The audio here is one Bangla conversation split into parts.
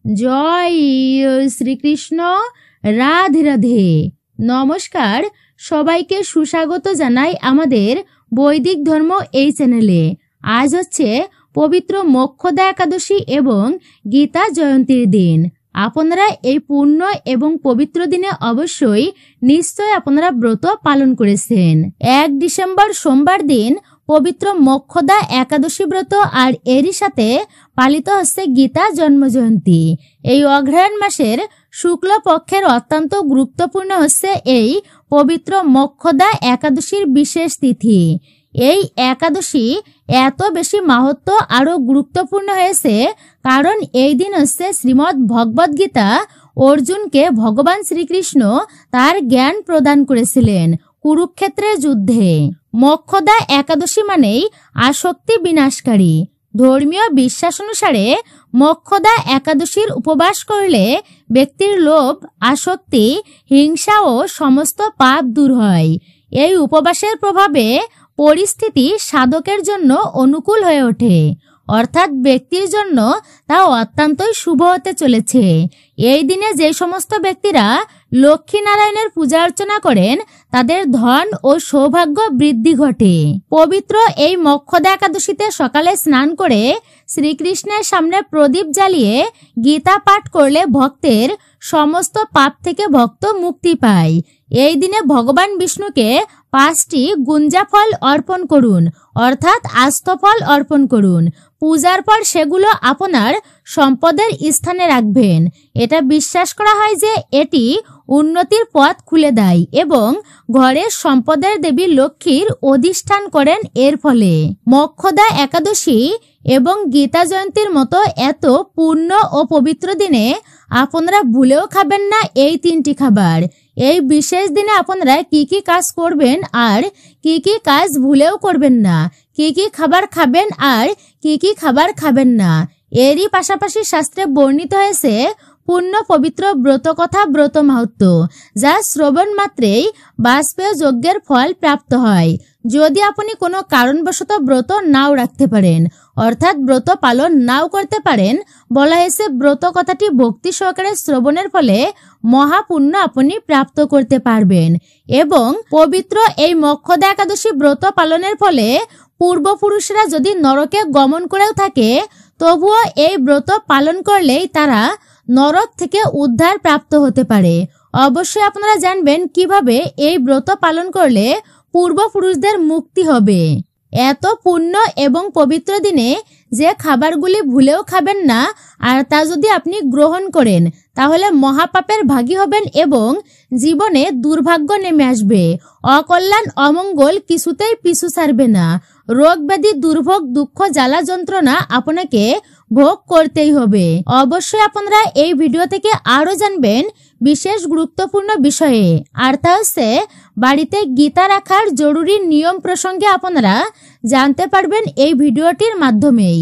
জয় শ্রীকৃষ্ণ। রাধে রাধে। নমস্কার, সবাইকে সুস্বাগত জানাই আমাদের বৈদিক ধর্ম এই চ্যানেলে। আজ হচ্ছে পবিত্র মোক্ষদা একাদশী এবং গীতা জয়ন্তীর দিন। আপনারা এই পূর্ণ এবং পবিত্র দিনে অবশ্যই নিশ্চয় আপনারা ব্রত পালন করেছেন। 1 ডিসেম্বর সোমবার দিন পবিত্র মোক্ষদা একাদশী ব্রত, আর এরই সাথে পালিত হচ্ছে গীতা জন্মজয়ন্তী। এই অগ্রহায়ণ মাসের শুক্ল পক্ষের অত্যন্ত গুরুত্বপূর্ণ হচ্ছে এই পবিত্র মোক্ষদা একাদশীর বিশেষ তিথি। এই একাদশী এত বেশি মাহাত্ম্য আরো গুরুত্বপূর্ণ হয়েছে কারণ এই দিন হচ্ছে শ্রীমদ্ ভগবদ গীতা অর্জুনকে ভগবান শ্রীকৃষ্ণ তার জ্ঞান প্রদান করেছিলেন কুরুক্ষেত্রের যুদ্ধে। মোক্ষদা একাদশী মানেই আসক্তি বিনাশকারী। ধর্মীয় বিশ্বাস অনুসারে মোক্ষদা একাদশীর উপবাস করলে ব্যক্তির লোভ, আসক্তি, হিংসা ও সমস্ত পাপ দূর হয়। এই উপবাসের প্রভাবে পরিস্থিতি সাধকের জন্য অনুকূল হয়ে ওঠে, অর্থাৎ ব্যক্তির জন্য তা অত্যন্তই শুভ হতে চলেছে। এই দিনে যে সমস্ত ব্যক্তিরা লক্ষ্মী নারায়ণের পূজা অর্চনা করেন তাদের ধন ও সৌভাগ্য বৃদ্ধি ঘটে। পবিত্র এই মোক্ষদা একাদশীতে সকালে স্নান করে শ্রীকৃষ্ণের সামনে প্রদীপ জ্বালিয়ে গীতা পাঠ করলে ভক্তের সমস্ত পাপ থেকে ভক্ত মুক্তি পায়। এই দিনে ভগবান বিষ্ণুকে 5টি গুঞ্জা ফল অর্পণ করুন, অর্থাৎ আস্ত ফল অর্পণ করুন। পূজার পর সেগুলো আপনার সম্পদের স্থানে রাখবেন। এটা বিশ্বাস করা হয় যে এটি উন্নতির পথ খুলে দেয় এবং ঘরের সম্পদের দেবী লক্ষ্মীর অধিষ্ঠান করেন এর ফলে। মোক্ষদা একাদশী এবং গীতা জয়ন্তীর মতো এত পূর্ণ ও পবিত্র দিনে আপনারা ভুলেও খাবেন না এই 3টি খাবার। এই বিশেষ দিনে আপনারা কি কি কাজ করবেন আর কি কি কাজ ভুলেও করবেন না, কি কি খাবার খাবেন আর কি কি খাবার খাবেন না, এরই পাশাপাশি শাস্ত্রে বর্ণিত হয়েছে পূর্ণ পবিত্র ব্রত কথা, ব্রত মাহাত্ম্য, যা শ্রবণ মাত্রেই বাজপেয় যজ্ঞের ফল প্রাপ্ত হয়। যদি আপনি কোনো কারণবশত ব্রত নাও রাখতে পারেন, অর্থাৎ ব্রত পালন নাও করতে পারেন, বলা হয়েছে ব্রত কথাটি ভক্তি সহকারে শ্রবণের ফলে মহাপুণ্য আপনি প্রাপ্ত করতে পারবেন। এবং পবিত্র এই মোক্ষদা একাদশী ব্রত পালনের ফলে পূর্বপুরুষরা যদি নরকে গমন করেও থাকে তবুও এই ব্রত পালন করলেই তারা নরক থেকে উদ্ধার প্রাপ্ত হতে পারে। অবশ্যই আপনারা জানবেন কিভাবে এই ব্রত পালন করলে পূর্বপুরুষদের মুক্তি হবে। এত পুণ্য এবং পবিত্র দিনে যে খাবারগুলি ভুলেও খাবেন না, আর তা যদি আপনি গ্রহণ করেন তাহলে মহাপাপের ভাগী হবেন এবং জীবনে দুর্ভাগ্য নেমে আসবে। অকল্যাণ অমঙ্গল কিছুতেই পিছু ছাড়বে না। রোগ ব্যাধি, দুর্ভোগ, দুঃখ, জ্বালা যন্ত্রণা আপনাকে ভোগ করতেই হবে। অবশ্যই আপনারা এই ভিডিও থেকে আরো জানবেন বিশেষ গুরুত্বপূর্ণ বিষয়ে, আর তা হচ্ছে বাড়িতে গীতা রাখার জরুরি নিয়ম প্রসঙ্গে আপনারা জানতে পারবেন এই ভিডিওটির মাধ্যমেই।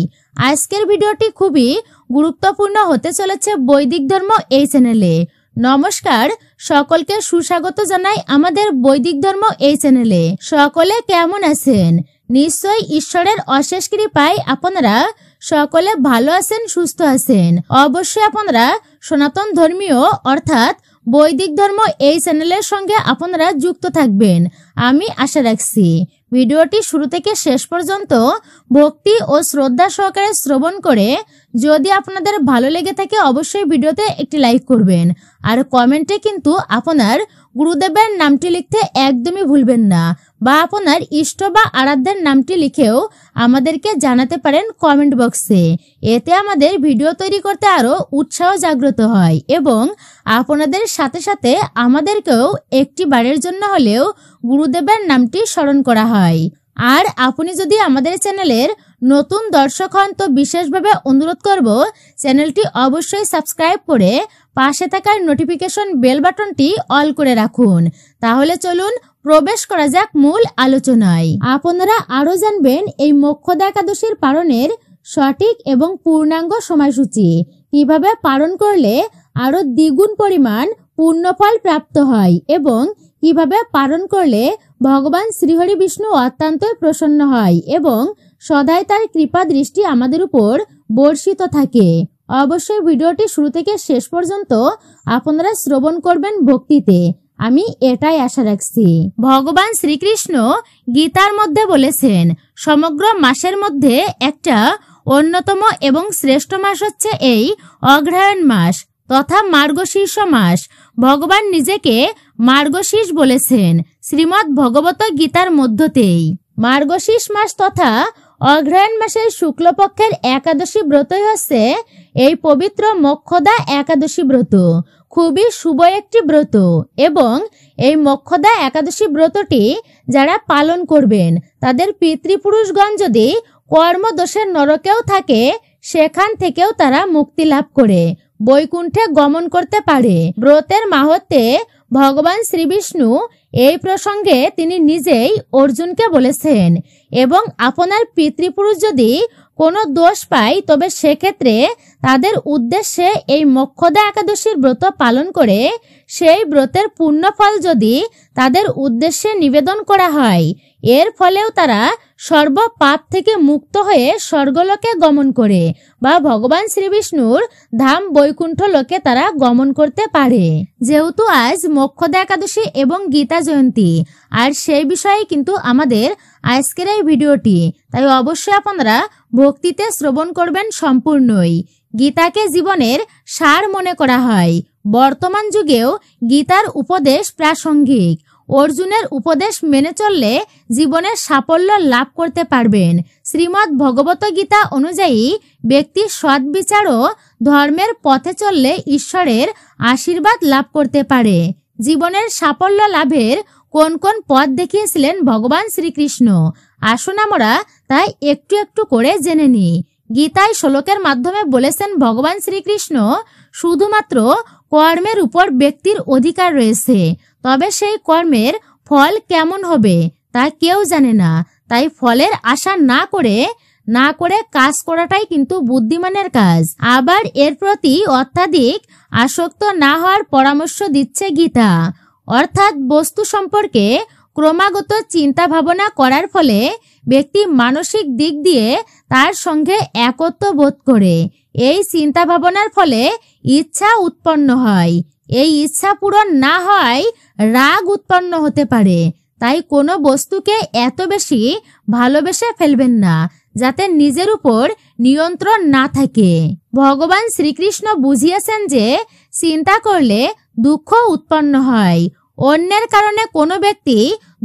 আজকের ভিডিওটি খুবই গুরুত্বপূর্ণ হতে চলেছে বৈদিক ধর্ম এই চ্যানেলে। নমস্কার, সকলকে সুস্বাগত জানাই আমাদের বৈদিক ধর্ম এই চ্যানেলে। সকলে কেমন আছেন? নিশ্চয়ই ঈশ্বরের অশেষ কৃপায় আপনারা সকলে ভালো আছেন, সুস্থ আছেন। অবশ্যই আপনারা সনাতন ধর্মীয় অর্থাৎ বৈদিক ধর্ম এই চ্যানেলের সঙ্গে আপনারা যুক্ত থাকবেন আমি আশা রাখছি। ভিডিওটি শুরু থেকে শেষ পর্যন্ত ভক্তি ও শ্রদ্ধা সহকারে শ্রবণ করে যদি আপনাদের ভালো লেগে থাকে অবশ্যই ভিডিওতে একটি লাইক করবেন, আর কমেন্টে কিন্তু আপনার গুরুদেবের নামটি লিখতে একদমই ভুলবেন না, বা আপনার ইষ্ট বা আরাধ্যের নামটি লিখেও আমাদেরকে জানাতে পারেন কমেন্ট বক্সে। এতে আমাদের ভিডিও তৈরি করতে আরো উৎসাহ জাগ্রত হয় এবং আপনাদের সাথে সাথে আমাদেরকেও একটি বারের জন্য হলেও গুরুদেবের নামটি স্মরণ করা হয়। আর আপনি যদি আমাদের চ্যানেলের নতুন দর্শক হন তো বিশেষভাবে অনুরোধ করব চ্যানেলটি অবশ্যই সাবস্ক্রাইব করে পাশে থাকার নোটিফিকেশন বেল বাটনটি অল করে রাখুন। তাহলে চলুন প্রবেশ করা যাক মূল আলোচনায়। আপনারা আরো জানবেন এই মোক্ষদা একাদশীর পালনের সঠিক এবং পূর্ণাঙ্গ সময়সূচি, কিভাবে পালন করলে আরো দ্বিগুণ পরিমাণ পুণ্যফল প্রাপ্ত হয় এবং কিভাবে পালন করলে ভগবান শ্রীহরি বিষ্ণু অত্যন্তই প্রসন্ন হয় এবং সদাই তার কৃপা দৃষ্টি আমাদের উপর বর্ষিত থাকে। অবশ্যই ভিডিওটি শুরু থেকে শেষ পর্যন্ত আপনারা শ্রবণ করবেন ভক্তিতে, আমি এটাই আশা রাখছি। ভগবান শ্রীকৃষ্ণ গীতার মধ্যে বলেছেন, সমগ্র মাসের মধ্যে একটা অন্যতম এবং শ্রেষ্ঠ মাস হচ্ছে এই অগ্রহায়ণ মাস তথা মার্গশীর্ষ মাস। ভগবান নিজেকে মার্গশীর্ষ বলেছেন শ্রীমদ্ ভগবত গীতার মধ্যতেই। মার্গশীর্ষ মাস তথা অগ্রহায়ণ মাসের শুক্লপক্ষের একাদশী ব্রতই হচ্ছে এই পবিত্র মোক্ষদা একাদশী ব্রত। খুবই শুভ একটি ব্রত এবং এই মোক্ষদা একাদশী ব্রতটি যারা পালন করবেন তাদের পিতৃপুরুষগণ যদি কর্মদোষের নরকেও থাকে সেখান থেকেও তারা মুক্তি লাভ করে বৈকুণ্ঠে গমন করতে পারে। ব্রতের মাহাত্ম্যে ভগবান শ্রীবিষ্ণু এই প্রসঙ্গে তিনি নিজেই অর্জুনকে বলেছেন, এবং আপনার পিতৃপুরুষ যদি কোনো দোষ পায় তবে সেক্ষেত্রে তাদের উদ্দেশ্যে এই মোক্ষদা একাদশীর ব্রত পালন করে সেই ব্রতের পুণ্যফল যদি তাদের উদ্দেশ্যে নিবেদন করা হয়, এর ফলেও তারা সর্ব পাপ থেকে মুক্ত হয়ে স্বর্গলোকে গমন করে বা ভগবান শ্রীবিষ্ণুর ধাম বৈকুণ্ঠ লোকে তারা গমন করতে পারে। যেহেতু আজ মোক্ষদা একাদশী এবং গীতা জয়ন্তী, আর সেই বিষয়ে কিন্তু আমাদের আজকের এই ভিডিওটি, তাই অবশ্যই আপনারা ভক্তিতে শ্রবণ করবেন সম্পূর্ণই। গীতাকে জীবনের সার মনে করা হয়। বর্তমান যুগেও গীতার উপদেশ প্রাসঙ্গিক। অর্জুনের উপদেশ মেনে চললে জীবনের সাফল্য লাভ করতে পারবেন। শ্রীমদ্ ভগবত গীতা অনুযায়ী ব্যক্তি সৎ বিচার ও ধর্মের পথে চললে ঈশ্বরের আশীর্বাদ লাভ করতে পারে। জীবনের সাফল্য লাভের কোন কোন পথ দেখিয়েছিলেন ভগবান শ্রীকৃষ্ণ, আসুন আমরা তাই একটু একটু করে জেনে নিই। গীতায় শ্লোকের মাধ্যমে বলেছেন ভগবান শ্রীকৃষ্ণ, শুধুমাত্র কর্মের উপর ব্যক্তির অধিকার রয়েছে, তবে সেই কর্মের ফল কেমন হবে তা কেউ জানে না। তাই ফলের আশা না করে কাজ করাটাই কিন্তু বুদ্ধিমানের কাজ। আবার এর প্রতি অত্যাধিক আসক্ত না হওয়ার পরামর্শ দিচ্ছে গীতা। অর্থাৎ বস্তু সম্পর্কে ক্রমাগত চিন্তা ভাবনা করার ফলে ব্যক্তি মানসিক দিক দিয়ে তার সঙ্গে একত্ব বোধ করে। এই চিন্তা ভাবনার ফলে ইচ্ছা উৎপন্ন হয়। এই ইচ্ছা পূরণ না হয় রাগ উৎপন্ন হতে পারে। তাই কোনো বস্তুকে এত বেশি ভালোবেসে ফেলবেন না যাতে নিজের উপর নিয়ন্ত্রণ না থাকে। ভগবান শ্রীকৃষ্ণ বুঝিয়েছেন যে চিন্তা করলে দুঃখ উৎপন্ন হয়। অন্যের কারণে কোনো ব্যক্তি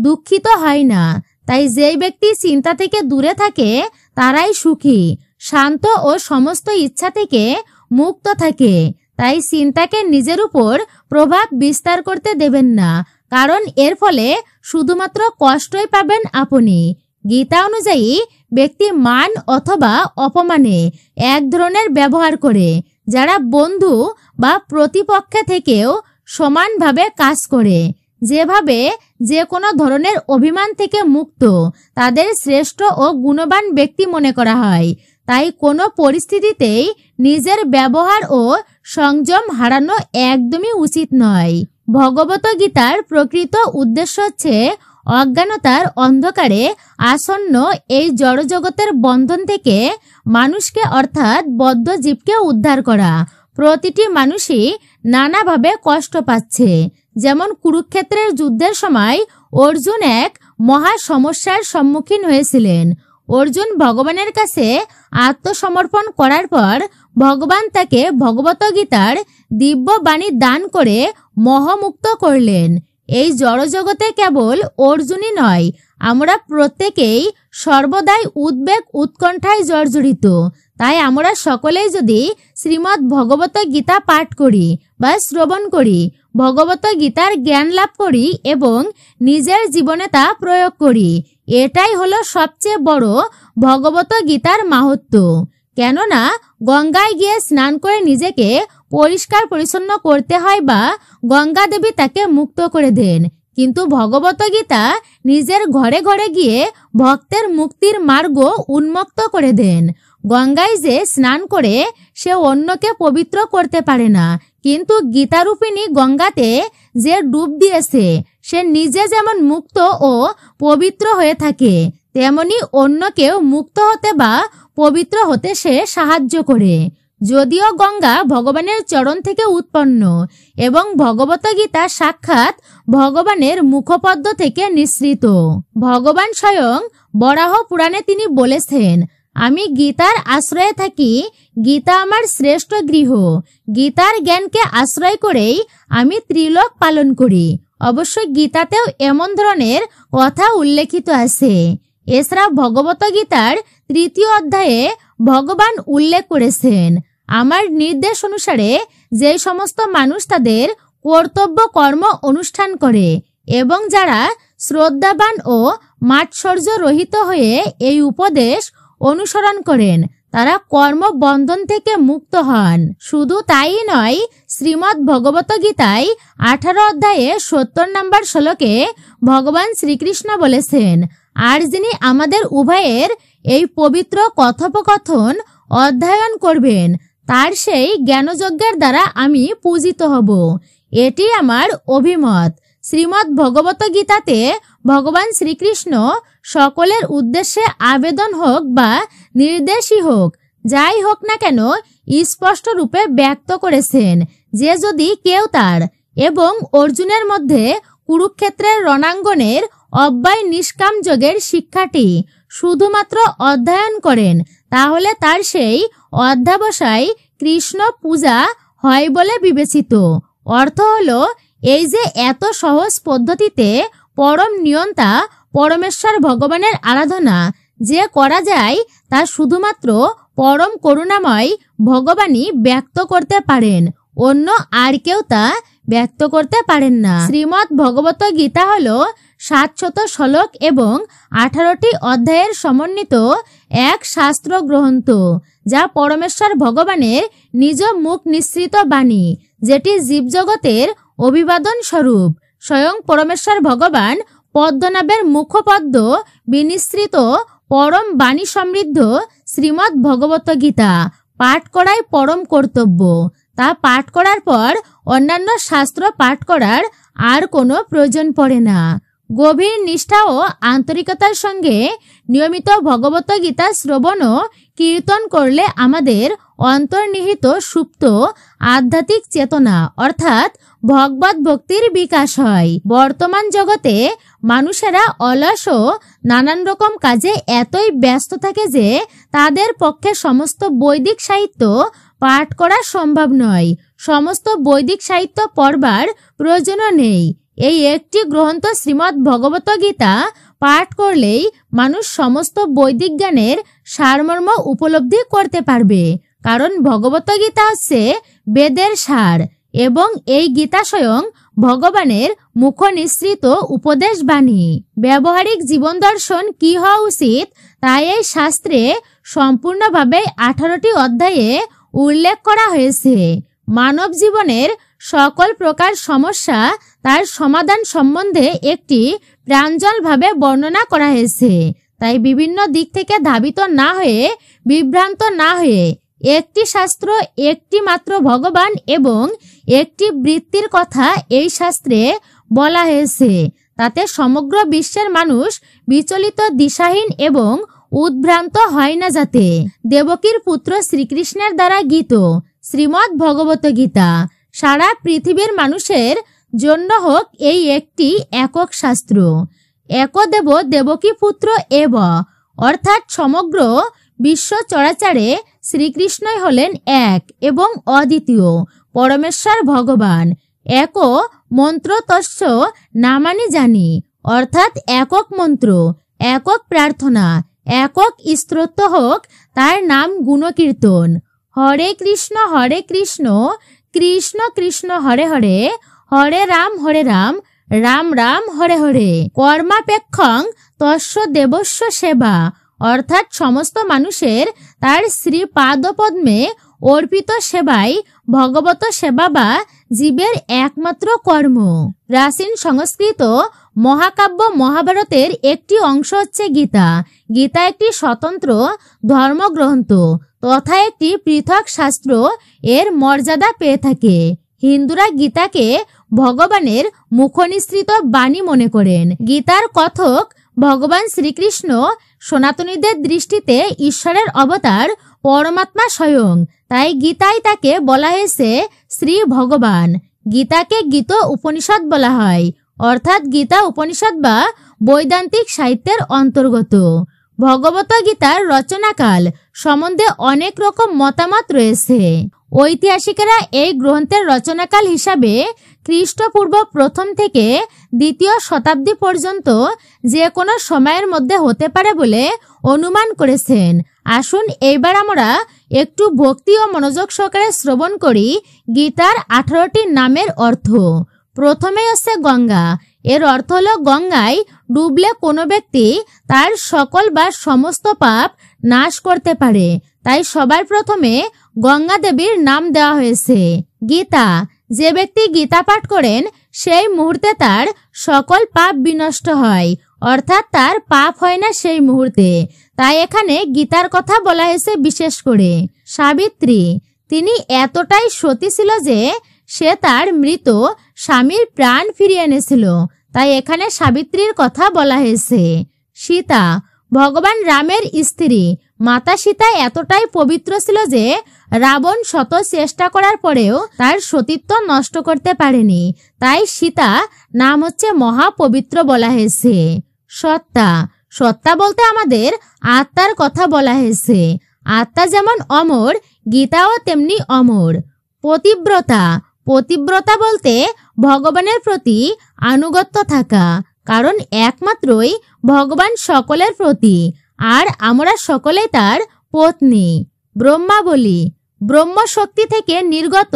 দুঃখিত হয় না। তাই যেই ব্যক্তি চিন্তা থেকে দূরে থাকে তারাই সুখী, শান্ত ও সমস্ত ইচ্ছা থেকে মুক্ত থাকে। তাই চিন্তাকে নিজের উপর প্রভাব বিস্তার করতে দেবেন না, কারণ এর ফলে শুধুমাত্র কষ্টই পাবেন আপনি। গীতা অনুযায়ী ব্যক্তি মান অথবা অপমানে এক ধরনের ব্যবহার করে, যারা বন্ধু বা প্রতিপক্ষে থেকেও সমানভাবে কাজ করে। যেভাবে যে কোনো ধরনের অভিমান থেকে মুক্ত তাদের শ্রেষ্ঠ ও গুণবান ব্যক্তি মনে করা হয়। তাই কোনো পরিস্থিতিতেই নিজের ব্যবহার ও সংযম হারানো একদমই উচিত নয়। ভগবত গীতার প্রকৃত উদ্দেশ্য হচ্ছে অজ্ঞানতার অন্ধকারে আসন্ন এই জড়জগতের বন্ধন থেকে মানুষকে অর্থাৎ বদ্ধ জীবকে উদ্ধার করা। প্রতিটি মানুষই নানাভাবে কষ্ট পাচ্ছে। যেমন কুরুক্ষেত্রের যুদ্ধের সময় অর্জুন এক মহা সমস্যার সম্মুখীন হয়েছিলেন। অর্জুন ভগবানের কাছে আত্মসমর্পণ করার পর ভগবান তাকে ভগবত গীতার দিব্য বাণী দান করে মোহমুক্ত করলেন। এই জড়জগতে কেবল অর্জুনই নয়, আমরা প্রত্যেকেই সর্বদাই উদ্বেগ উৎকণ্ঠায় জর্জরিত। তাই আমরা সকলেই যদি শ্রীমদ্ ভগবত গীতা পাঠ করি বা শ্রবণ করি, ভগবত গীতার জ্ঞান লাভ করি এবং নিজের জীবনে তা প্রয়োগ করি, এটাই হলো সবচেয়ে বড় ভগবত গীতার মাহাত্ম্য। কেননা গঙ্গায় গিয়ে স্নান করে নিজেকে পরিষ্কার পরিচ্ছন্ন করতে হয় বা গঙ্গা দেবী তাকে মুক্ত করে দেন, কিন্তু ভগবত গীতা নিজের ঘরে ঘরে গিয়ে ভক্তের মুক্তির মার্গ উন্মুক্ত করে দেন। গঙ্গায় যে স্নান করে সে অন্যকে পবিত্র করতে পারে না, কিন্তু গীতারূপিণী গঙ্গাতে যে ডুব দিয়েছে সে নিজে যেমন মুক্ত ও পবিত্র হয়ে থাকে, তেমনি অন্যকেও মুক্ত হতে বা পবিত্র হতে সে সাহায্য করে। যদিও গঙ্গা ভগবানের চরণ থেকে উৎপন্ন এবং ভগবত গীতা সাক্ষাৎ ভগবানের মুখপদ্ম থেকে নিঃসৃত। ভগবান স্বয়ং বরাহ পুরাণে তিনি বলেছেন, আমি গীতার আশ্রয়ে থাকি, গীতা আমার শ্রেষ্ঠ গৃহ, গীতার জ্ঞানকে আশ্রয় করেই আমি ত্রিলোক পালন করি। অবশ্যই গীতাতেও এমন ধরনের কথা উল্লেখিত আছে। এছাড়া ভগবত গীতার 3য় অধ্যায়ে ভগবান উল্লেখ করেছেন, আমার নির্দেশ অনুসারে যে সমস্ত মানুষ তাদের কর্তব্য কর্ম অনুষ্ঠান করে এবং যারা শ্রদ্ধাবান ও মাৎসর্য রহিত হয়ে এই উপদেশ অনুসরণ করেন তারা কর্মবন্ধন থেকে মুক্ত হন। শুধু তাই নয়, শ্রীমদ্ ভগবত গীতায় 18 অধ্যায়ে 70 নম্বর শ্লোকে ভগবান শ্রীকৃষ্ণ বলেছেন, আর যিনি আমাদের উভয়ের এই পবিত্র কথোপকথন অধ্যয়ন করবেন তার সেই জ্ঞানযজ্ঞের দ্বারা আমি পূজিত হব। এটি আমার অভিমত। শ্রীমদ্ ভগবত গীতাতে ভগবান শ্রীকৃষ্ণ সকলের উদ্দেশ্যে আবেদন হোক বা নির্দেশই হোক, যাই হোক না কেন, স্পষ্ট রূপে ব্যক্ত করেছেন যে যদি কেউ তার এবং অর্জুনের মধ্যে কুরুক্ষেত্রের রণাঙ্গনের অব্যয় নিষ্কাম যোগের শিক্ষাটি শুধুমাত্র অধ্যয়ন করেন তাহলে তার সেই অধ্যাবসায় কৃষ্ণ পূজা হয় বলে বিবেচিত। অর্থ হলো এই যে এত সহজ পদ্ধতিতে পরম নিয়ন্তা পরমেশ্বর ভগবানের আরাধনা যে করা যায় তা শুধুমাত্র পরম করুণাময় ভগবানই ব্যক্ত করতে পারেন, অন্য আর কেউ তা ব্যক্ত করতে পারেন না। শ্রীমদ্ ভগবত গীতা হলো 700 শ্লোক এবং 18টি অধ্যায়ের সমন্বিত এক শাস্ত্র গ্রন্থ, যা পরমেশ্বর ভগবানের নিজ মুখ নিঃসৃত বাণী, যেটি জীবজগতের অভিবাদন স্বরূপ। স্বয়ং পরমেশ্বর ভগবান পদ্মনাভের মুখপদ্ম বিনিসৃত পরম বাণী সমৃদ্ধ শ্রীমদ্ ভগবত গীতা পাঠ করাই পরম কর্তব্য। তা পাঠ করার পর অন্যান্য শাস্ত্র পাঠ করার আর কোনো প্রয়োজন পড়ে না। গভীর নিষ্ঠা ও আন্তরিকতার সঙ্গে নিয়মিত ভগবত গীতা শ্রবণ ও কীর্তন করলে আমাদের অন্তর্নিহিত সুপ্ত আধ্যাত্মিক চেতনা অর্থাৎ ভগবত ভক্তির বিকাশ হয়। বর্তমান জগতে মানুষেরা অলস ও নানান রকম কাজে এতই ব্যস্ত থাকে যে তাদের পক্ষে সমস্ত বৈদিক সাহিত্য পাঠ করা সম্ভব নয়। সমস্ত বৈদিক সাহিত্য পড়বার প্রয়োজনও নেই। এই একটি গ্রন্থ শ্রীমদ্ ভগবত গীতা পাঠ করলেই মানুষ সমস্ত বৈদিক জ্ঞানের সারমর্ম উপলব্ধি করতে পারবে, কারণ ভগবত গীতা হচ্ছে বেদের সার এবং এই গীতা স্বয়ং ভগবানের মুখ নিঃসৃত উপদেশ বাণী। ব্যবহারিক জীবন দর্শন কি হওয়া উচিত তাই এই শাস্ত্রে সম্পূর্ণভাবে 18টি অধ্যায়ে উল্লেখ করা হয়েছে। মানব জীবনের সকল প্রকার সমস্যা তার সমাধান সম্বন্ধে একটি প্রাঞ্জলভাবে বর্ণনা করা হয়েছে। তাই বিভিন্ন দিক থেকে ধাবিত না হয়ে বিভ্রান্ত না হয়ে একটি শাস্ত্র, একটি মাত্র ভগবান এবং একটি বৃত্তির কথা এই শাস্ত্রে বলা হয়েছে, তাতে সমগ্র বিশ্বের মানুষ বিচলিত, দিশাহীন এবং উদ্ভ্রান্ত হয় না, যাতে দেবকীর পুত্র শ্রীকৃষ্ণের দ্বারা গীত শ্রীমদ্ ভগবত গীতা সারা পৃথিবীর মানুষের জন্য হোক এই একটি একক শাস্ত্র। একদেব দেবকী পুত্র এব, অর্থাৎ সমগ্র বিশ্ব চরাচরে শ্রীকৃষ্ণই হলেন এক এবং অদ্বিতীয় পরমেশ্বর ভগবান। এক মন্ত্র তস্য নামানি জানি, অর্থাৎ একক মন্ত্র, একক প্রার্থনা, একক স্তোত্র হোক তার নাম গুণকীর্তন। হরে কৃষ্ণ কৃষ্ণ কৃষ্ণ হরে হরে, হরে রাম রাম রাম হরে হরে। কর্মাপেক্ষং তস্য দেবস্য সেবা, অর্থাৎ সমস্ত মানুষের তার শ্রী পাদপদ্মে অর্পিত সেবাই ভগবত সেবা বা জীবের একমাত্র কর্ম। প্রাচীন সংস্কৃত মহাকাব্য মহাভারতের একটি অংশ হচ্ছে গীতা। গীতা একটি স্বতন্ত্র ধর্মগ্রন্থ তথা একটি পৃথক শাস্ত্র এর মর্যাদা পেয়ে থাকে। হিন্দুরা গীতাকে ভগবানের মুখনিসৃত বাণী মনে করেন। গীতার কথক ভগবান শ্রীকৃষ্ণ সনাতনীদের দৃষ্টিতে ঈশ্বরের অবতার পরমাত্মা স্বয়ং। তাই গীতায় তাকে বলা হয়েছে শ্রী ভগবান। গীতাকে গীত উপনিষদ বলা হয়, অর্থাৎ গীতা উপনিষদ বা বৈদান্তিক সাহিত্যের অন্তর্গত। ভগবত গীতার রচনাকাল সম্বন্ধে অনেক রকম মতামত রয়েছে। ঐতিহাসিকেরা এই গ্রন্থের রচনাকাল হিসাবে খ্রিস্টপূর্ব প্রথম থেকে 2য় শতাব্দী পর্যন্ত যে কোনো সময়ের মধ্যে হতে পারে বলে অনুমান করেছেন। আসুন এইবার আমরা একটু ভক্তি ও মনোযোগ সহকারে শ্রবণ করি গীতার 18টি নামের অর্থ। প্রথমেই হচ্ছে গঙ্গা। এর অর্থ হলো গঙ্গায় ডুবলে কোনো ব্যক্তি তার সকল বা সমস্ত পাপ নাশ করতে পারে, তাই সবার প্রথমে গঙ্গা দেবীর নাম দেওয়া হয়েছে। গীতা, যে ব্যক্তি গীতা পাঠ করেন সেই মুহূর্তে তার সকল পাপ বিনষ্ট হয়, অর্থাৎ তার পাপ হয় না সেই মুহূর্তে, তাই এখানে গীতার কথা বলা হয়েছে বিশেষ করে। সাবিত্রী, তিনি এতটাই সতী ছিল যে সে তার মৃত স্বামীর প্রাণ ফিরিয়ে এনেছিল, তাই এখানে সাবিত্রীর কথা বলা হয়েছে। সীতা, ভগবান রামের স্ত্রী। মাতা সীতা এতটাই পবিত্র ছিল যে রাবণ শত চেষ্টা করার পরেও তার সতীত্ব নষ্ট করতে পারেনি, তাই সীতা নাম হচ্ছে মহাপবিত্র বলা হয়েছে। সত্তা, সত্তা বলতে আমাদের আত্মার কথা বলা হয়েছে। আত্মা যেমন অমর, গীতাও তেমনি অমর। পতিব্রতা, পতিব্রতা বলতে ভগবানের প্রতি আনুগত্য থাকা, কারণ একমাত্রই ভগবান সকলের প্রতি, আর আমরা সকলেই তার পত্নী। ব্রহ্মাবলী, ব্রহ্ম শক্তি থেকে নির্গত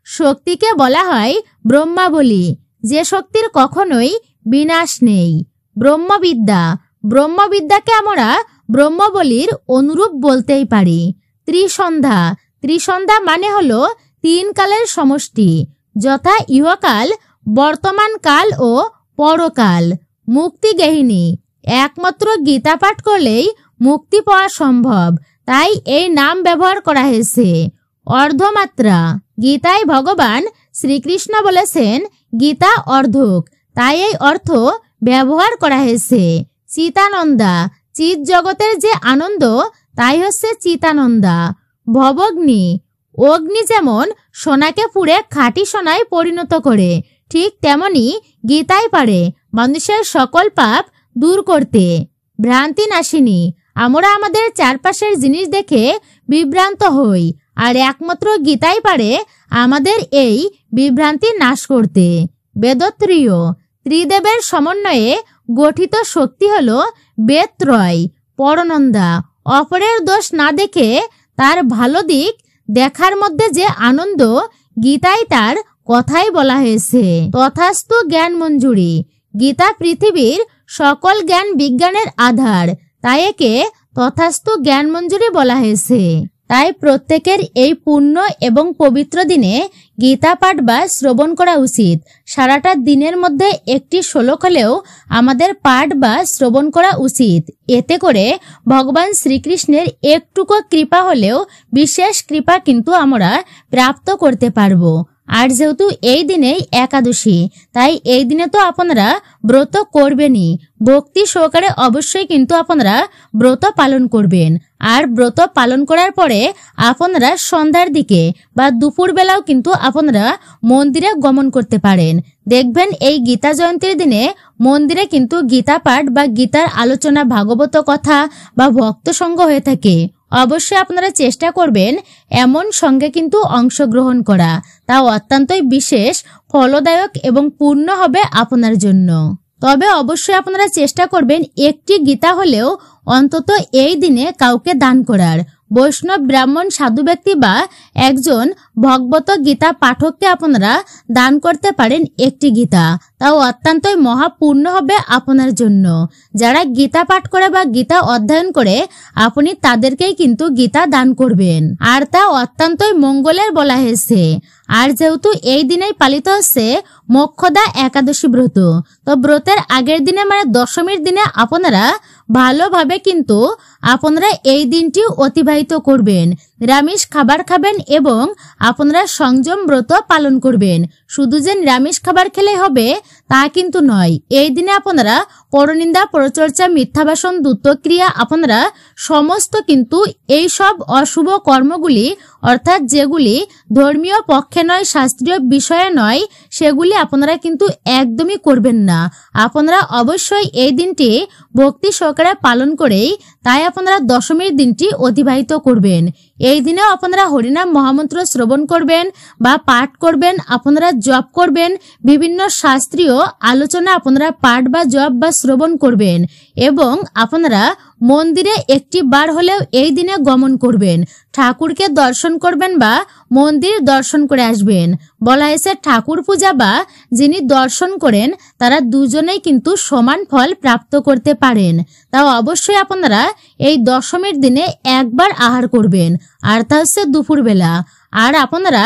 শক্তিকে বলা হয় ব্রহ্মাবলী, যে শক্তির কখনোই বিনাশ নেই। ব্রহ্মবিদ্যা, ব্রহ্মবিদ্যাকে আমরা ব্রহ্মবলীর অনুরূপ বলতেই পারি। ত্রিসন্ধ্যা, ত্রিসন্ধ্যা মানে হলো 3 কালের সমষ্টি, যথা ইহকাল, বর্তমান কাল ও পরকাল। মুক্তিগেহিনী, একমাত্র গীতা পাঠ করলেই মুক্তি পাওয়া সম্ভব, তাই এই নাম ব্যবহার করা হয়েছে। অর্ধমাত্রা, গীতায় ভগবান শ্রীকৃষ্ণ বলেছেন গীতা অর্ধক, তাই এই অর্থ ব্যবহার করা হয়েছে। চিতানন্দা, চিৎ জগতের যে আনন্দ তাই হচ্ছে চিতানন্দা। ভবগ্নি, অগ্নি যেমন সোনাকে পুড়ে খাঁটি সোনায় পরিণত করে, ঠিক তেমনি গীতাই পারে মানুষের সকল পাপ দূর করতে। ভ্রান্তি নাশিনী, আমরা আমাদের চারপাশের জিনিস দেখে বিভ্রান্ত হই, আর একমাত্র গীতাই পারে আমাদের এই বিভ্রান্তি নাশ করতে। বেদত্রয়, ত্রিদেবের সমন্বয়ে গঠিত শক্তি হল বেদত্রয়। পরনন্দা, অপরের দোষ না দেখে তার ভালো দিক দেখার মধ্যে যে আনন্দ, গীতায় তার কথাই বলা হয়েছে। তথাস্তু জ্ঞান মঞ্জুরি, গীতা পৃথিবীর সকল জ্ঞান বিজ্ঞানের আধার, তাই একে তথাস্তু জ্ঞান মঞ্জুরি বলা হয়েছে। তাই প্রত্যেকের এই পূর্ণ এবং পবিত্র দিনে গীতা পাঠ বা শ্রবণ করা উচিত। সারাটা দিনের মধ্যে একটি শ্লোক হলেও আমাদের পাঠ বা শ্রবণ করা উচিত। এতে করে ভগবান শ্রীকৃষ্ণের একটুকু কৃপা হলেও বিশেষ কৃপা কিন্তু আমরা প্রাপ্ত করতে পারবো। আর যেহেতু এই দিনেই একাদশী, তাই এই দিনে তো আপনারা ব্রত করবেনই, ভক্তি সহকারে অবশ্যই কিন্তু আপনারা ব্রত পালন করবেন। আর ব্রত পালন করার পরে আপনারা সন্ধ্যার দিকে বা দুপুর বেলাও কিন্তু আপনারা মন্দিরে গমন করতে পারেন। দেখবেন এই গীতা জয়ন্তীর দিনে মন্দিরে কিন্তু গীতা পাঠ বা গীতার আলোচনা, ভাগবত কথা বা ভক্ত সঙ্গ হয়ে থাকে। অবশ্যই আপনারা চেষ্টা করবেন এমন সঙ্গে কিন্তু অংশগ্রহণ করা, তা অত্যন্তই বিশেষ ফলদায়ক এবং পূর্ণ হবে আপনার জন্য। তবে অবশ্যই আপনারা চেষ্টা করবেন একটি গীতা হলেও অন্তত এই দিনে কাউকে দান করার। বৈষ্ণব, ব্রাহ্মণ, সাধু ব্যক্তি বা একজন ভগবত গীতা পাঠককে আপনারা দান করতে পারেন একটি গীতা, তাও অত্যন্তই মহাপূর্ণ হবে আপনার জন্য। যারা গীতা পাঠ করে বা গীতা অধ্যয়ন করে আপনি তাদেরকেই কিন্তু গীতা দান করবেন, আর তা অত্যন্তই মঙ্গলের বলা হয়েছে। আর যেহেতু এই দিনেই পালিত হচ্ছে মোক্ষদা একাদশী ব্রত, তো ব্রতের আগের দিনে মানে দশমীর দিনে আপনারা ভালোভাবে কিন্তু আপনারা এই দিনটি অতিবাহিত করবেন। নিরামিষ খাবার খাবেন এবং আপনারা সংযম ব্রত পালন করবেন। শুধু যে নিরামিষ খাবার খেলে হবে তা কিন্তু নয়। এই দিনে আপনারা পরনিন্দা, পরচর্চা, মিথ্যাভাষণ, দ্রুতক্রিয়া, আপনারা সমস্ত কিন্তু এই সব অশুভ কর্মগুলি অর্থাৎ যেগুলি ধর্মীয় পক্ষে নয়, শাস্ত্রীয় বিষয়ে নয়, সেগুলি আপনারা কিন্তু একদমই করবেন না। আপনারা অবশ্যই এই দিনটি ভক্তি সহকারে পালন করেই তাই আপনারা দশমীর দিনটি অতিবাহিত করবেন। এই দিনেও আপনারা হরিনাম মহামন্ত্র শ্রবণ করবেন বা পাঠ করবেন, আপনারা জপ করবেন, বিভিন্ন শাস্ত্রীয় আলোচনা আপনারা পাঠ বা জপ বা শ্রবণ করবেন এবং আপনারা মন্দিরে একটি বার হলেও এই দিনে গমন করবেন, ঠাকুরকে দর্শন করবেন বা মন্দির দর্শন করে আসবেন। বলা হয়েছে ঠাকুর পূজা বা যিনি দর্শন করেন তারা দুজনেই কিন্তু সমান ফল প্রাপ্ত করতে পারেন। তাও অবশ্যই আপনারা এই দশমীর দিনে একবার আহার করবেন, আর তা হচ্ছে দুপুরবেলা। আর আপনারা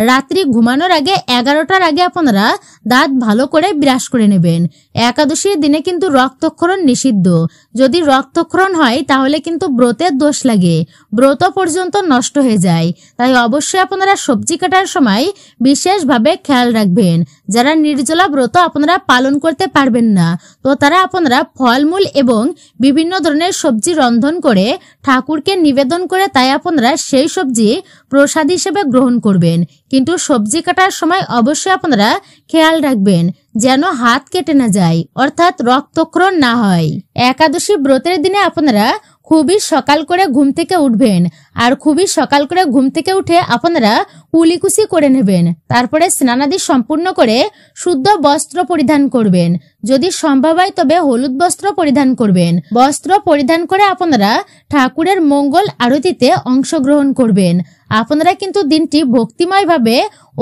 রাত্রি ঘুমানোর আগে 11টার আগে আপনারা দাঁত ভালো করে ব্রাশ করে নেবেন। একাদশীর দিনে কিন্তু রক্তক্ষরণ নিষিদ্ধ। যদি রক্তক্ষরণ হয় তাহলে কিন্তু ব্রতের দোষ লাগে, ব্রত পর্যন্ত নষ্ট হয়ে যায়। তাই অবশ্যই আপনারা সবজি কাটার সময় বিশেষভাবে খেয়াল রাখবেন। যারা নির্জলা ব্রত আপনারা পালন করতে পারবেন না, তো তারা আপনারা ফলমূল এবং বিভিন্ন ধরনের সবজি রন্ধন করে ঠাকুরকে নিবেদন করে তাই আপনারা সেই সবজি প্রসাদ হিসেবে গ্রহণ করবেন। কিন্তু সবজি কাটার সময় অবশ্যই আপনারা খেয়াল রাখবেন যেন হাত কেটে না যায়, অর্থাৎ রক্তক্ষরণ না হয়। একাদশী ব্রতের দিনে আপনারা খুবই সকাল করে ঘুম থেকে উঠবেন, আর খুবই সকাল করে ঘুম থেকে উঠে আপনারা কুলিকুচি করে নেবেন। তারপরে স্নানাদি সম্পূর্ণ করে শুদ্ধ বস্ত্র পরিধান করবেন। যদি সম্ভব হয় তবে হলুদ বস্ত্র পরিধান করবেন। বস্ত্র পরিধান করে আপনারা ঠাকুরের মঙ্গল আরতিতে অংশগ্রহণ করবেন। আপনারা কিন্তু দিনটি ভক্তিময়ভাবে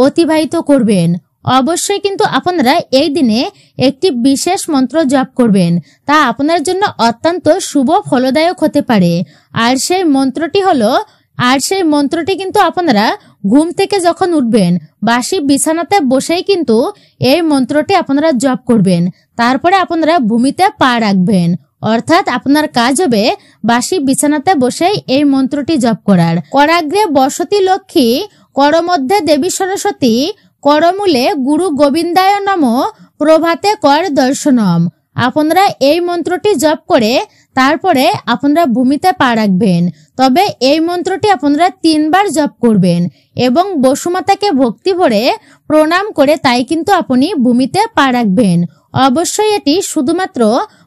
অতিবাহিত করবেন। অবশ্যই কিন্তু আপনারা এই দিনে একটি বিশেষ মন্ত্র জপ করবেন, তা আপনার জন্য অত্যন্ত শুভ ফলদায়ক হতে পারে। আর সেই মন্ত্রটি কিন্তু আপনারা ঘুম থেকে যখন উঠবেন বাসি বিছানাতে বসেই কিন্তু এই মন্ত্রটি আপনারা জপ করবেন। তারপরে আপনারা ভূমিতে পা রাখবেন, অর্থাৎ আপনার কাজ হবে বাসি বিছানাতে বসেই এই মন্ত্রটি জপ করার। করাগ্রে বসতি লক্ষ্মী, করমধ্যে দেবী সরস্বতী, করমূলে গুরু গোবিন্দায় নম, প্রভাতে কর দর্শনম। আপনারা এই মন্ত্রটি জপ করে তারপরে আপনারা ভূমিতে পা রাখবেন। তবে এই মন্ত্রটি আপনারা 3 বার জপ করবেন এবং বসুমাতাকে ভক্তি ভরে প্রণাম করে তাই কিন্তু আপনি ভূমিতে পা রাখবেন। অবশ্যই এটি শুধুমাত্র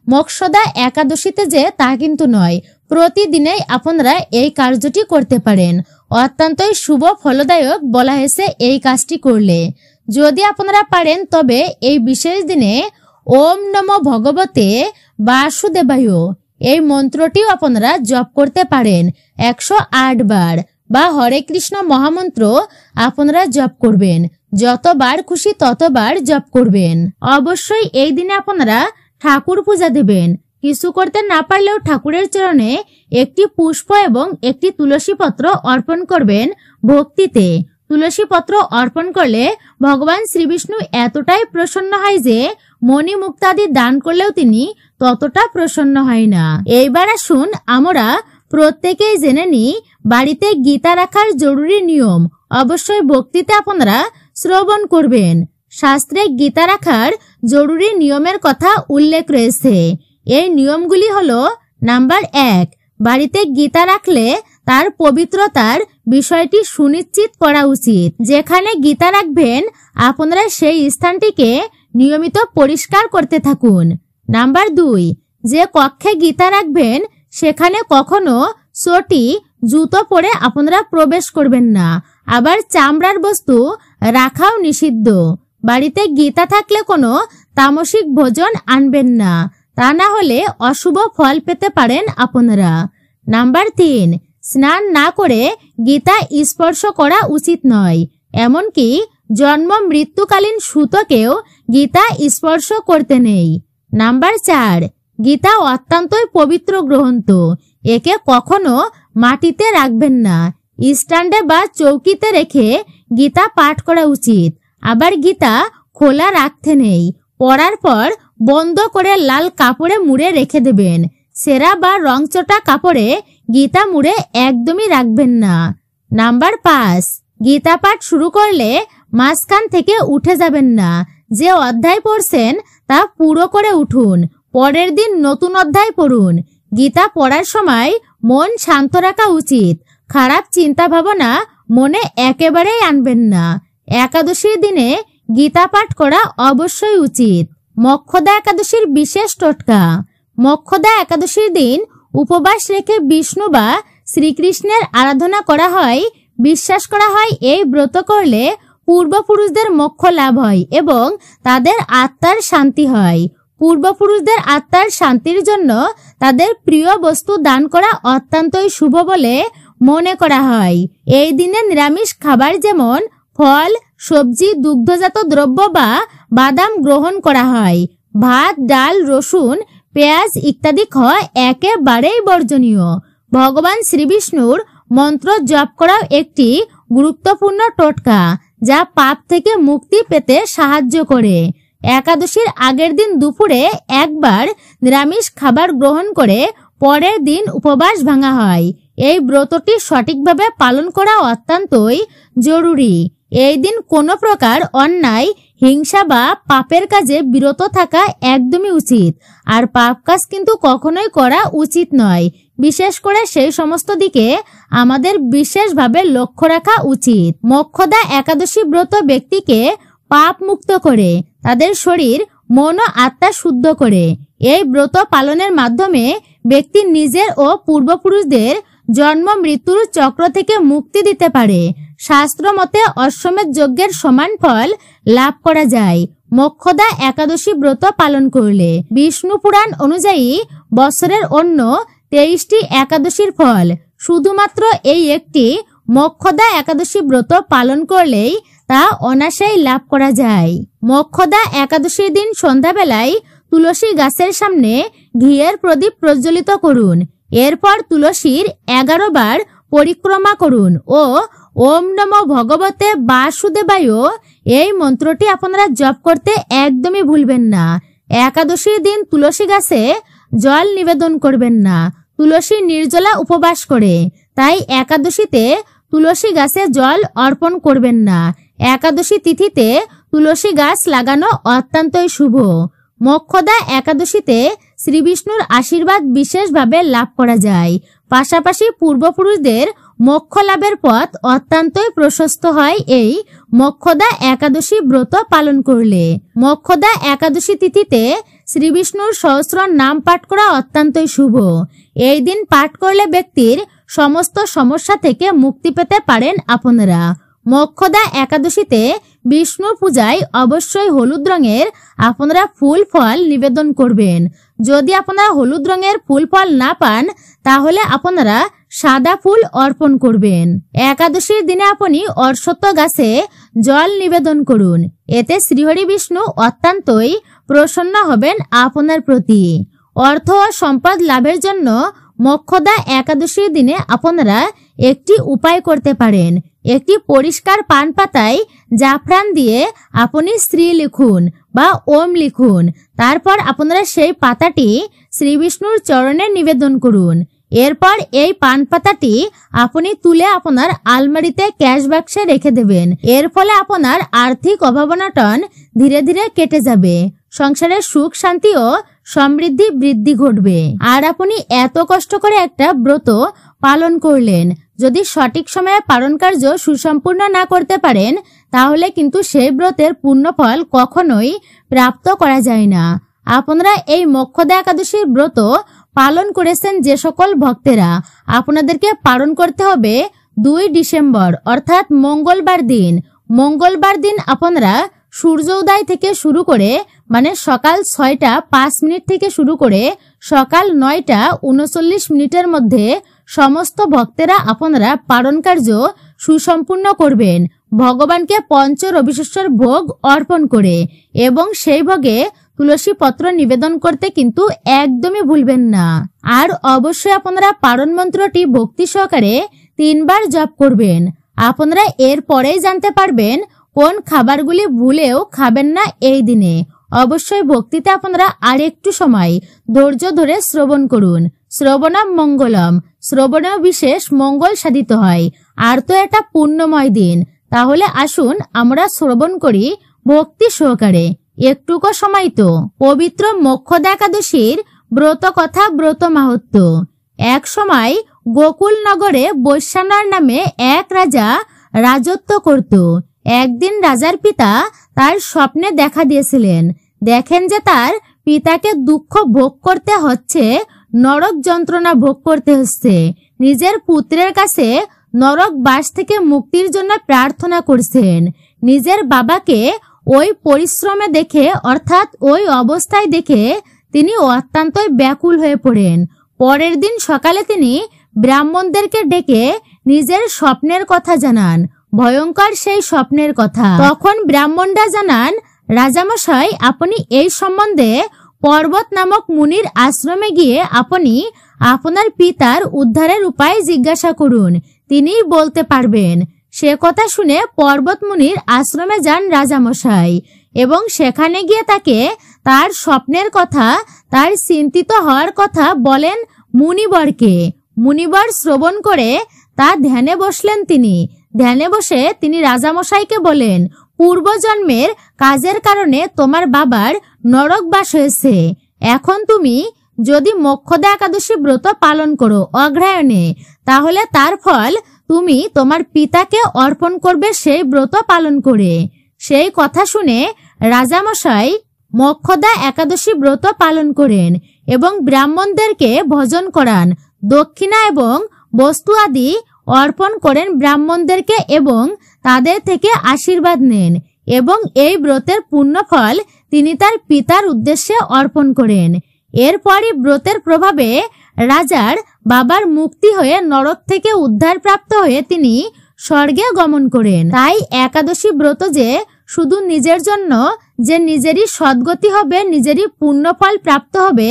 মোক্ষদা একাদশীতে যে তা কিন্তু নয়, প্রতিদিনেই আপনারা এই কার্যটি করতে পারেন। অত্যন্তই শুভ ফলদায়ক বলা হয়েছে এই কাজটি করলে। যদি আপনারা পারেন তবে এই বিশেষ দিনে ওম নমো ভগবতে বাসুদেবায় এই মন্ত্রটিও আপনারা জপ করতে পারেন 108 বার, বা হরে কৃষ্ণ মহামন্ত্র আপনারা জপ করবেন। যতবার খুশি ততবার জপ করবেন। অবশ্যই এই দিনে আপনারা ঠাকুর পূজা দেবেন। কিছু করতে না পারলেও ঠাকুরের চরণে একটি পুষ্প এবং একটি তুলসী পত্র অর্পণ করবেন ভক্তিতে। তুলসী পত্র অর্পণ করলে ভগবান শ্রীবিষ্ণু এতটাই প্রসন্ন হয় যে মণি মুক্তাদি দান করলেও তিনি ততটা প্রসন্ন হয় না। এইবার আসুন আমরা প্রত্যেকেই জেনে নিই বাড়িতে গীতা রাখার জরুরি নিয়ম। অবশ্যই ভক্তিতে আপনারা শ্রবণ করবেন। শাস্ত্রে গীতা রাখার জরুরি নিয়মের কথা উল্লেখ রয়েছে। এই নিয়মগুলি হলো: নাম্বার 1, বাড়িতে গীতা রাখলে তার পবিত্রতার বিষয়টি সুনিশ্চিত করা উচিত। যেখানে গীতা রাখবেন আপনারা সেই স্থানটিকে নিয়মিত পরিষ্কার করতে থাকুন। নাম্বার 2, যে কক্ষে গীতা রাখবেন সেখানে কখনো চটি, জুতো পরে আপনারা প্রবেশ করবেন না। আবার চামড়ার বস্তু রাখাও নিষিদ্ধ। বাড়িতে গীতা থাকলে কোনো তামসিক ভোজন আনবেন না, তা না হলে অশুভ ফল পেতে পারেন আপনারা। নাম্বার 3, স্নান না করে গীতা স্পর্শ করা উচিত নয়। এমনকি জন্ম মৃত্যুকালীন সুতোকেও গীতা স্পর্শ করতে নেই। নাম্বার 4, গীতা অত্যন্তই পবিত্র গ্রন্থ। একে কখনো মাটিতে রাখবেন না। স্ট্যান্ডে বা চৌকিতে রেখে গীতা পাঠ করা উচিত। আবার গীতা খোলা রাখতে নেই। পড়ার পর বন্ধ করে লাল কাপড়ে মুড়ে রেখে দেবেন। সেরা বা রংচটা কাপড়ে গীতা মুড়ে একদমই রাখবেন না। নাম্বার 5, গীতা পাঠ শুরু করলে মাঝখান থেকে উঠে যাবেন না। যে অধ্যায় পড়ছেন তা পুরো করে উঠুন, পরের দিন নতুন অধ্যায় পড়ুন। গীতা পড়ার সময় মন শান্ত রাখা উচিত। খারাপ চিন্তা ভাবনা মনে একেবারেই আনবেন না। একাদশীর দিনে গীতা পাঠ করা অবশ্যই উচিত। মোক্ষদা একাদশীর বিশেষ টোটকা। মোক্ষদা একাদশীর দিন উপবাস রেখে বিষ্ণু বা শ্রীকৃষ্ণের আরাধনা করা হয়। বিশ্বাস করা হয় এই ব্রত করলে পূর্বপুরুষদের মোক্ষ লাভ হয় এবং তাদের আত্মার শান্তি হয়। পূর্বপুরুষদের আত্মার শান্তির জন্য তাদের প্রিয় বস্তু দান করা অত্যন্তই শুভ বলে মনে করা হয়। এই দিনে নিরামিষ খাবার যেমন ফল, সবজি, দুগ্ধজাত দ্রব্য বা বাদাম গ্রহণ করা হয়। ভাত, ডাল, রসুন, পেঁয়াজ ইত্যাদি খাওয়া একেবারেই বর্জনীয়। ভগবান শ্রীবিষ্ণুর মন্ত্র জপ করাও একটি গুরুত্বপূর্ণ টোটকা যা পাপ থেকে মুক্তি পেতে সাহায্য করে। একাদশীর আগের দিন দুপুরে একবার নিরামিষ খাবার গ্রহণ করে পরের দিন উপবাস ভাঙা হয়। এই ব্রতটি সঠিকভাবে পালন করা অত্যন্তই জরুরি। এই দিন কোনো প্রকার অন্যায়, হিংসা বা পাপের কাজে বিরত থাকা একদমই উচিত। আর পাপ কাজ কিন্তু কখনোই করা উচিত নয়। বিশেষ করে সেই সমস্ত দিকে আমাদের বিশেষভাবে লক্ষ্য রাখা উচিত। মোক্ষদা একাদশী ব্রত ব্যক্তিকে পাপ মুক্ত করে, তাদের শরীর, মন ও আত্মা শুদ্ধ করে। এই ব্রত পালনের মাধ্যমে ব্যক্তি নিজের ও পূর্বপুরুষদের জন্ম মৃত্যুর চক্র থেকে মুক্তি দিতে পারে। শাস্ত্র মতে অশ্বমেধ যজ্ঞের সমান ফল লাভ করা যায় মোক্ষদা একাদশী ব্রত পালন করলে। বিষ্ণু পুরাণ অনুযায়ী বছরের অন্য 23টি একাদশীর ফল শুধুমাত্র এই একটি মোক্ষদা একাদশী ব্রত পালন করলেই তা অনায়াসেই লাভ করা যায়। মোক্ষদা একাদশীর দিন সন্ধ্যাবেলায় তুলসী গাছের সামনে ঘিয়ের প্রদীপ প্রজ্বলিত করুন। এরপর তুলসীর 11 বার পরিক্রমা করুন ও ওম নমো ভগবতে বাসুদেবায় এই মন্ত্রটি আপনারা জপ করতে একদমই ভুলবেন না। একাদশীর দিন তুলসী গাছে জল নিবেদন করবেন না। তুলসী নির্জলা উপবাস করে, তাই একাদশীতে তুলসী গাছে জল অর্পণ করবেন না। একাদশী তিথিতে তুলসী গাছ লাগানো অত্যন্তই শুভ। মোক্ষদা একাদশীতে শ্রীবিষ্ণুর আশীর্বাদ বিশেষভাবে লাভ করা যায়। পাশাপাশি পূর্বপুরুষদের মোক্ষ লাভের পথ অত্যন্তই প্রশস্ত হয় এই মোক্ষদা একাদশী ব্রত পালন করলে। মোক্ষদা একাদশী তিথিতে শ্রীবিষ্ণুর সহস্র নাম পাঠ করা অত্যন্তই শুভ। এই দিন পাঠ করলে ব্যক্তির সমস্ত সমস্যা থেকে মুক্তি পেতে পারেন আপনারা। মোক্ষদা একাদশীতে বিষ্ণু পূজায় অবশ্যই হলুদ রঙের আপনারা ফুল ফল নিবেদন করবেন। যদি আপনারা হলুদ রঙের ফুল ফল না পান তাহলে আপনারা সাদা ফুল অর্পণ করবেন। একাদশীর দিনে আপনি অশ্বত্থ গাছে জল নিবেদন করুন। এতে শ্রীহরি বিষ্ণু অত্যন্তই প্রসন্ন হবেন আপনার প্রতি। অর্থ ও সম্পদ লাভের জন্য মোক্ষদা একাদশীর দিনে আপনারা একটি উপায় করতে পারেন। একটি পরিষ্কার পান পাতায় জাফরান দিয়ে আপনি শ্রী লিখুন বা ওম লিখুন। তারপর আপনারা সেই পাতাটি শ্রী বিষ্ণুর চরণে নিবেদন করুন। এরপর এই পান পাতাটি আপনি তুলে আপনার আলমারিতে ক্যাশ বাক্সে রেখে দেবেন। এর ফলে আপনার আর্থিক অভাবনাটন ধীরে ধীরে কেটে যাবে। সংসারের সুখ শান্তি ও সমৃদ্ধি বৃদ্ধি ঘটবে। আর আপনি এত কষ্ট করে একটা ব্রত পালন করলেন, যদি সঠিক সময়ে পালন কার্য সুসম্পূর্ণ না করতে পারেন তাহলে কিন্তু সেই ব্রতের পূর্ণ ফল কখনোই প্রাপ্ত করা যায় না। আপনারা এই মোক্ষদা একাদশীর ব্রত পালন করেছেন যে সকল ভক্তেরা, আপনাদেরকে পালন করতে হবে 2 ডিসেম্বর অর্থাৎ মঙ্গলবার দিন। মঙ্গলবার দিন আপনারা সূর্য উদয় থেকে শুরু করে মানে সকাল 6টা 5 মিনিট থেকে শুরু করে সকাল 9টা 39 মিনিটের মধ্যে সমস্ত ভক্তেরা আপনারা পালন কার্য সুসম্পূর্ণ করবেন ভগবানকে পঞ্চ রবিশস্যর ভোগ অর্পণ করে, এবং সেই ভোগে তুলসী পত্র নিবেদন করতে কিন্তু একদমই ভুলবেন না। আর অবশ্যই আপনারা পালন মন্ত্রটি ভক্তি সহকারে 3 বার জপ করবেন। আপনারা এর পরেই জানতে পারবেন কোন খাবারগুলি ভুলেও খাবেন না এই দিনে। অবশ্যই ভক্তিতে আপনারা আর একটু সময় ধৈর্য ধরে শ্রবণ করুন। শ্রবণম মঙ্গলম, শ্রবণেও বিশেষ মঙ্গল সাধিত হয়। আর তো এটা পুণ্যময় দিন, তাহলে আসুন আমরা শ্রবণ করি ভক্তি সহকারে। একটুকু সময় তো। পবিত্র মোক্ষদা একাদশীর ব্রত কথা, ব্রত মাহাত্ম্য। এক সময় গোকুল নগরে বৈশ্যানর নামে এক রাজা রাজত্ব করত। একদিন রাজার পিতা তার স্বপ্নে দেখা দিয়েছিলেন। দেখেন যে তার পিতাকে দুঃখ ভোগ করতে হচ্ছে, নরক যন্ত্রণা ভোগ করতে হচ্ছে। নিজের পুত্রের কাছে নরক বাস থেকে মুক্তির জন্য প্রার্থনা করছেন। নিজের বাবাকে ওই পরিশ্রমে দেখে, অর্থাৎ ওই অবস্থায় দেখে তিনি অত্যন্তই ব্যাকুল হয়ে পড়েন। পরের দিন সকালে তিনি ব্রাহ্মণদেরকে ডেকে নিজের স্বপ্নের কথা জানান, ভয়ঙ্কর সেই স্বপ্নের কথা। তখন ব্রাহ্মণরা জানান, রাজামশাই, আপনি এই সম্বন্ধে পর্বত নামক মুনির আশ্রমে গিয়ে আপনি আপনার পিতার উদ্ধারের উপায় জিজ্ঞাসা করুন, তিনিই বলতে পারবেন। সে কথা শুনে পর্বত মুনির আশ্রমে যান রাজামশাই এবং সেখানে গিয়ে তাকে তার স্বপ্নের কথা, তার চিন্তিত হওয়ার কথা বলেন মুনিবরকে। মুনিবর শ্রবণ করে তা ধ্যানে বসলেন। তিনি ধ্যানে বসে তিনি রাজামশাইকে বলেন, পূর্বজন্মের কাজের কারণে তোমার বাবার নরকবাস হয়েছে। এখন তুমি যদি মোক্ষদা একাদশী ব্রত পালন করো অগ্রায়ণে, তাহলে তার ফল তুমি তোমার পিতাকে অর্পণ করবে সেই ব্রত পালন করে। সেই কথা শুনে রাজামশাই মোক্ষদা একাদশী ব্রত পালন করেন এবং ব্রাহ্মণদেরকে ভোজন করান, দক্ষিণা এবং বস্তু আদি অর্পণ করেন ব্রাহ্মণদেরকে এবং তাদের থেকে আশীর্বাদ নেন এবং এই ব্রতের পুণ্যফল তিনি তার পিতার উদ্দেশ্যে অর্পণ করেন। এরপরই ব্রতের প্রভাবে রাজার বাবার মুক্তি হয়ে নরক থেকে উদ্ধার প্রাপ্ত হয়ে তিনি স্বর্গে গমন করেন। তাই একাদশী ব্রত যে শুধু নিজের জন্য, যে নিজেরই সদ্গতি হবে, নিজেরই পুণ্যফল প্রাপ্ত হবে,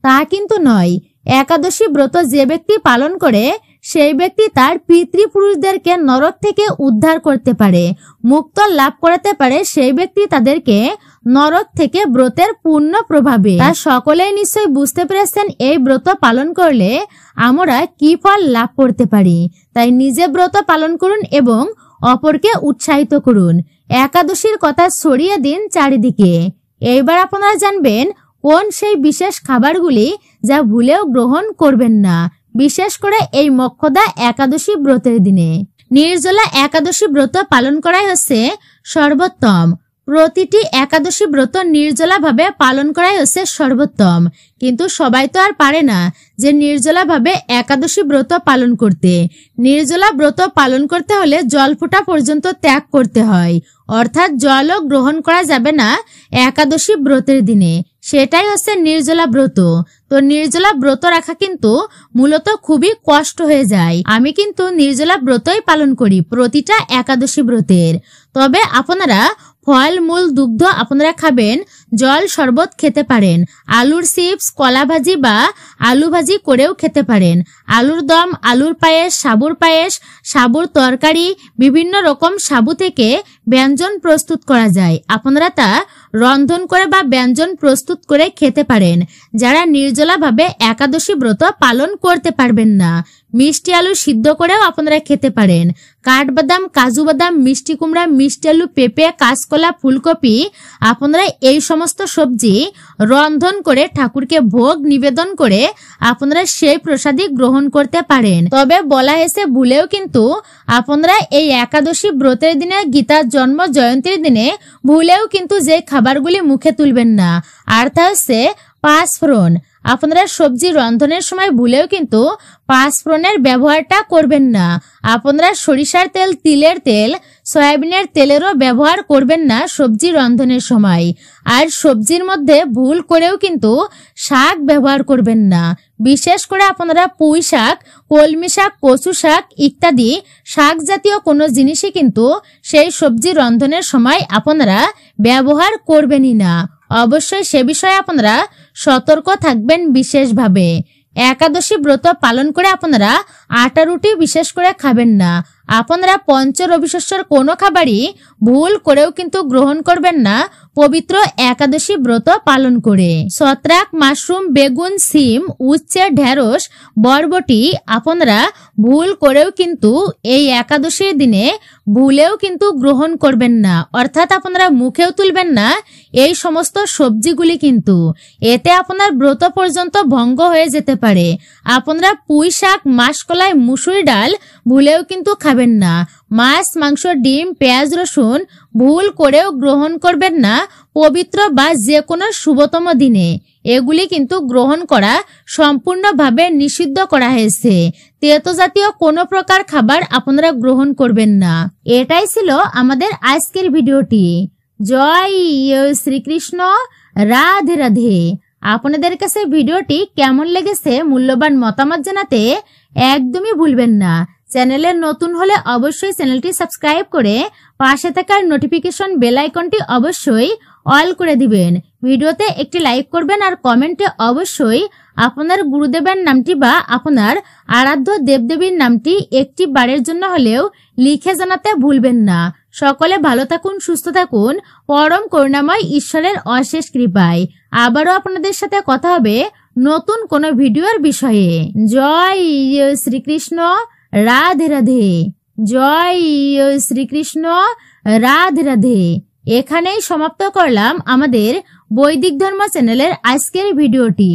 তা কিন্তু নয়। একাদশী ব্রত যে ব্যক্তি পালন করে সেই ব্যক্তি তার পিতৃপুরুষদেরকে নরক থেকে উদ্ধার করতে পারে, মুক্ত লাভ করাতে পারে সেই ব্যক্তি তাদেরকে নরক থেকে ব্রতের পূর্ণ প্রভাবে। তা সকলেই নিশ্চয় বুঝতে পেরেছেন এই ব্রত পালন করলে আমরা কি ফল লাভ করতে পারি। তাই নিজে ব্রত পালন করুন এবং অপরকে উৎসাহিত করুন। একাদশীর কথা ছড়িয়ে দিন চারিদিকে। এইবার আপনারা জানবেন কোন সেই বিশেষ খাবারগুলি যা ভুলেও গ্রহণ করবেন না, বিশেষ করে এই মোক্ষদা একাদশী ব্রতের দিনে। নির্জলা একাদশী ব্রত পালন করাই হচ্ছে সর্বোত্তম। প্রতিটি একাদশী ব্রত নির্জলা ভাবে পালন করাই হচ্ছে সর্বোত্তম। কিন্তু সবাই তো আর পারে না যে নির্জলা ভাবে একাদশী ব্রত পালন করতে। নির্জলা ব্রত পালন করতে হলে জল ফোঁটা পর্যন্ত ত্যাগ করতে হয়, অর্থাৎ জলও গ্রহণ করা যাবে না একাদশী ব্রতের দিনে। সেটাই হচ্ছে নির্জলা ব্রত। তো নির্জলা ব্রত রাখা কিন্তু মূলত খুবই কষ্ট হয়ে যায়। আমি কিন্তু নির্জলা ব্রতই পালন করি প্রতিটা একাদশী ব্রতের। তবে আপনারা ফল মূল দুগ্ধ আপনারা খাবেন, জল শরবত খেতে পারেন, আলুর চিপস, কলা ভাজি বা আলু ভাজি করেও খেতে পারেন, আলুর দম, আলুর পায়েস, সাবুর পায়েস, সাবুর তরকারি, বিভিন্ন রকম সাবু থেকে ব্যঞ্জন প্রস্তুত করা যায়। আপনারা তা রন্ধন করে বা ব্যঞ্জন প্রস্তুত করে খেতে পারেন। যারা নির্জলা ভাবে একাদশী ব্রত পালন করতে পারবেন না, মিষ্টি আলু সিদ্ধ করেও আপনারা খেতে পারেন। কাঠবাদাম, কাজু বাদাম, মিষ্টি কুমড়া, মিষ্টি আলু, পেঁপে, কাঁচকলা, ফুলকপি, আপনারা এই সমস্ত সবজি রন্ধন করে ঠাকুরকে ভোগ নিবেদন করে আপনারা সেই প্রসাদই গ্রহণ করতে পারেন। তবে বলা হয়েছে ভুলেও কিন্তু আপনারা এই একাদশী ব্রতের দিনে, গীতার জন্ম জয়ন্তীর দিনে ভুলেও কিন্তু যে খাবারগুলি মুখে তুলবেন না, আর তা হচ্ছে পাঁচফোড়ন। আপনারা সবজি রন্ধনের সময় ভুলেও কিন্তু পাঁচফোড়নের ব্যবহারটা করবেন না। আপনারা সরিষার তেল, তিলের তেল, সয়াবিনের তেলেরও ব্যবহার করবেন না সবজি রন্ধনের সময়। আর সবজির মধ্যে ভুল করেও কিন্তু শাক ব্যবহার করবেন না। বিশেষ করে আপনারা পুঁই শাক, কলমি শাক, কচু শাক ইত্যাদি শাক জাতীয় কোনো জিনিসই কিন্তু সেই সবজি রন্ধনের সময় আপনারা ব্যবহার করবেনই না। অবশ্যই সে বিষয়ে আপনারা সতর্ক থাকবেন বিশেষভাবে। একাদশী ব্রত পালন করে আপনারা আটা রুটি বিশেষ করে খাবেন না। আপনারা পঞ্চ রবিশস্যর কোনো খাবারই ভুল করেও কিন্তু গ্রহণ করবেন না পবিত্র একাদশী ব্রত পালন করে। ছত্রাক, মাশরুম, বেগুন, সিম, উচ্ছে, ঢেঁড়স, বরবটি আপনারা ভুল করেও কিন্তু এই একাদশীর দিনে ভুলেও কিন্তু গ্রহণ করবেন না, অর্থাৎ আপনারা মুখেও তুলবেন না এই সমস্ত সবজিগুলি কিন্তু। এতে আপনার ব্রত পর্যন্ত ভঙ্গ হয়ে যেতে পারে। আপনারা পুঁই শাক, মাসকলাই, মুসুরি ডাল ভুলেও কিন্তু খাবেন না। মাছ, মাংস, ডিম, পেঁয়াজ, রসুন ভুল করেও গ্রহণ করবেন না পবিত্র বা যে কোনো শুভতম দিনে। এগুলি কিন্তু গ্রহণ করা সম্পূর্ণভাবে নিষিদ্ধ করা হয়েছে। তেতো জাতীয় কোনো প্রকার খাবার আপনারা গ্রহণ করবেন না। এটাই ছিল আমাদের আজকের ভিডিওটি। জয় শ্রীকৃষ্ণ, রাধে রাধে। আপনাদের কাছে ভিডিওটি কেমন লেগেছে মূল্যবান মতামত জানাতে একদমই ভুলবেন না। চ্যানেলে নতুন হলে অবশ্যই চ্যানেলটি সাবস্ক্রাইব করে পাশে থাকার নোটিফিকেশন বেল আইকনটি অবশ্যই অল করে দিবেন। ভিডিওতে একটি লাইক করবেন আর কমেন্টে অবশ্যই আপনার গুরুদেবের নামটি বা আপনার আরাধ্য দেবদেবীর নামটি একটি বারের জন্য হলেও লিখে জানাতে ভুলবেন না। সকলে ভালো থাকুন, সুস্থ থাকুন, পরম করুণাময় ঈশ্বরের অশেষ কৃপায়। আবারও আপনাদের সাথে কথা হবে নতুন কোনো ভিডিওর বিষয়ে। জয় শ্রীকৃষ্ণ, রাধে রাধে। জয় শ্রীকৃষ্ণ, রাধে রাধে। এখানেই সমাপ্ত করলাম আমাদের বৈদিক ধর্ম চ্যানেলের আজকের ভিডিওটি।